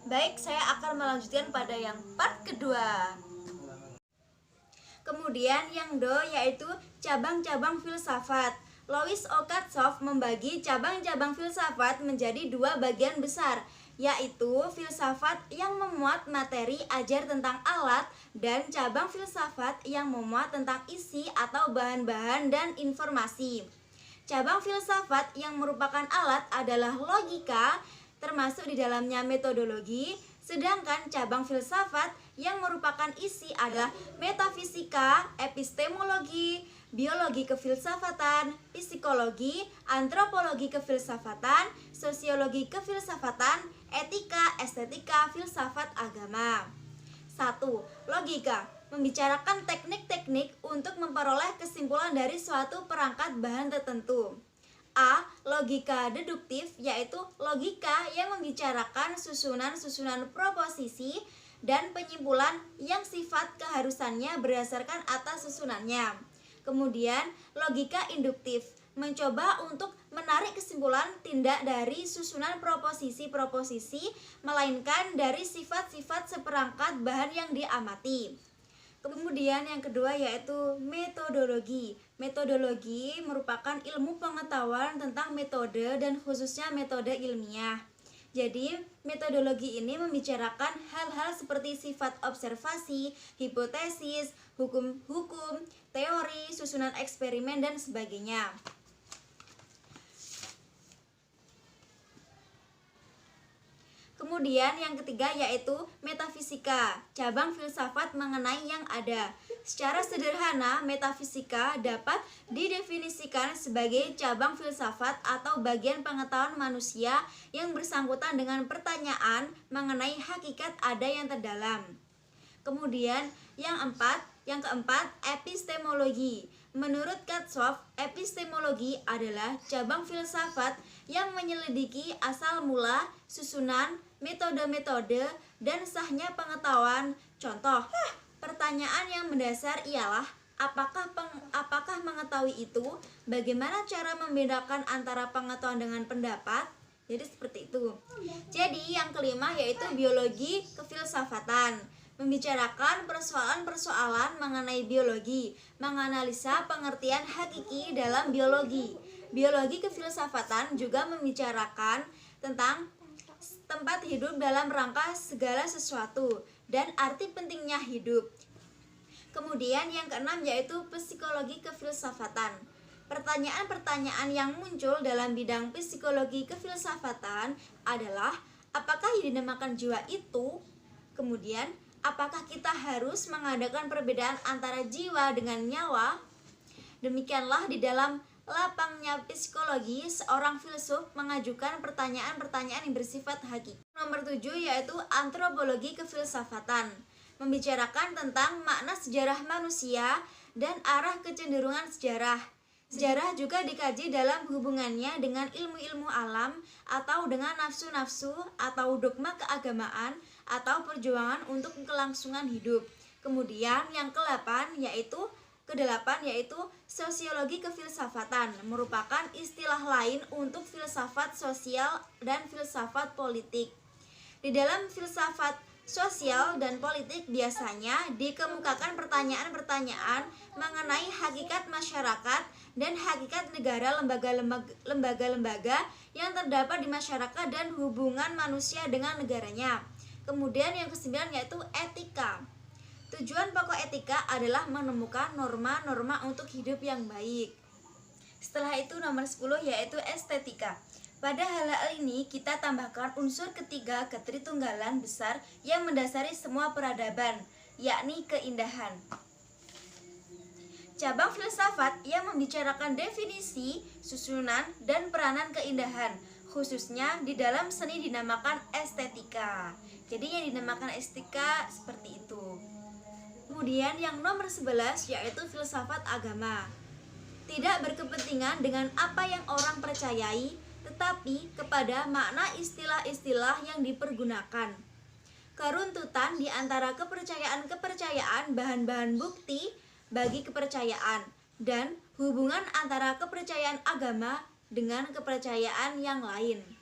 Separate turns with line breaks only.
Baik, saya akan melanjutkan pada yang part kedua. Kemudian yang do yaitu cabang-cabang filsafat. Louis Okhotskov membagi cabang-cabang filsafat menjadi dua bagian besar, yaitu filsafat yang memuat materi ajar tentang alat dan cabang filsafat yang memuat tentang isi atau bahan-bahan dan informasi. Cabang filsafat yang merupakan alat adalah logika, termasuk di dalamnya metodologi, sedangkan cabang filsafat yang merupakan isi adalah metafisika, epistemologi, biologi kefilsafatan, psikologi, antropologi kefilsafatan, sosiologi kefilsafatan, etika, estetika, filsafat agama. 1. Logika membicarakan teknik-teknik untuk memperoleh kesimpulan dari suatu perangkat bahan tertentu. A. Logika deduktif, yaitu logika yang membicarakan susunan-susunan proposisi dan penyimpulan yang sifat keharusannya berdasarkan atas susunannya. Kemudian logika induktif mencoba untuk menarik kesimpulan tidak dari susunan proposisi-proposisi, melainkan dari sifat-sifat seperangkat bahan yang diamati. Kemudian yang kedua yaitu metodologi. Metodologi merupakan ilmu pengetahuan tentang metode dan khususnya metode ilmiah. Jadi metodologi ini membicarakan hal-hal seperti sifat observasi, hipotesis, hukum-hukum, teori, susunan eksperimen dan sebagainya. Kemudian yang ketiga yaitu metafisika, cabang filsafat mengenai yang ada. Secara sederhana, metafisika dapat didefinisikan sebagai cabang filsafat atau bagian pengetahuan manusia yang bersangkutan dengan pertanyaan mengenai hakikat ada yang terdalam. Kemudian yang keempat, epistemologi. Menurut Okhotskov, epistemologi adalah cabang filsafat yang menyelidiki asal mula, susunan, metode-metode, dan sahnya pengetahuan. Contoh, pertanyaan yang mendasar ialah apakah mengetahui itu? Bagaimana cara membedakan antara pengetahuan dengan pendapat? Jadi seperti itu. Jadi yang kelima yaitu biologi kefilsafatan, membicarakan persoalan-persoalan mengenai biologi, menganalisa pengertian hakiki dalam biologi. Biologi kefilsafatan juga membicarakan tentang tempat hidup dalam rangka segala sesuatu dan arti pentingnya hidup. Kemudian yang keenam yaitu psikologi kefilsafatan. Pertanyaan-pertanyaan yang muncul dalam bidang psikologi kefilsafatan adalah apakah yang dinamakan jiwa itu? Kemudian apakah kita harus mengadakan perbedaan antara jiwa dengan nyawa? Demikianlah di dalam lapangnya psikologi, seorang filsuf mengajukan pertanyaan-pertanyaan yang bersifat hakiki. Nomor 7 yaitu antropologi kefilsafatan, membicarakan tentang makna sejarah manusia dan arah kecenderungan sejarah. Sejarah juga dikaji dalam hubungannya dengan ilmu-ilmu alam atau dengan nafsu-nafsu atau dogma keagamaan atau perjuangan untuk kelangsungan hidup. Kemudian yang ke-8 yaitu sosiologi kefilsafatan, merupakan istilah lain untuk filsafat sosial dan filsafat politik. Di dalam filsafat sosial dan politik biasanya dikemukakan pertanyaan-pertanyaan mengenai hakikat masyarakat dan hakikat negara, lembaga-lembaga yang terdapat di masyarakat dan hubungan manusia dengan negaranya. Kemudian yang ke-9 yaitu etika. Tujuan pokok etika adalah menemukan norma-norma untuk hidup yang baik. Setelah itu nomor 10 yaitu estetika. Pada hal ini kita tambahkan unsur ketiga ketritunggalan besar yang mendasari semua peradaban, yakni keindahan. Cabang filsafat yang membicarakan definisi, susunan, dan peranan keindahan, khususnya di dalam seni dinamakan estetika. Jadi yang dinamakan estetika seperti itu. Kemudian yang nomor 11 yaitu filsafat agama. Tidak berkepentingan dengan apa yang orang percayai, tetapi kepada makna istilah-istilah yang dipergunakan. Keruntutan di antara kepercayaan-kepercayaan bahan-bahan bukti bagi kepercayaan dan hubungan antara kepercayaan agama dengan kepercayaan yang lain.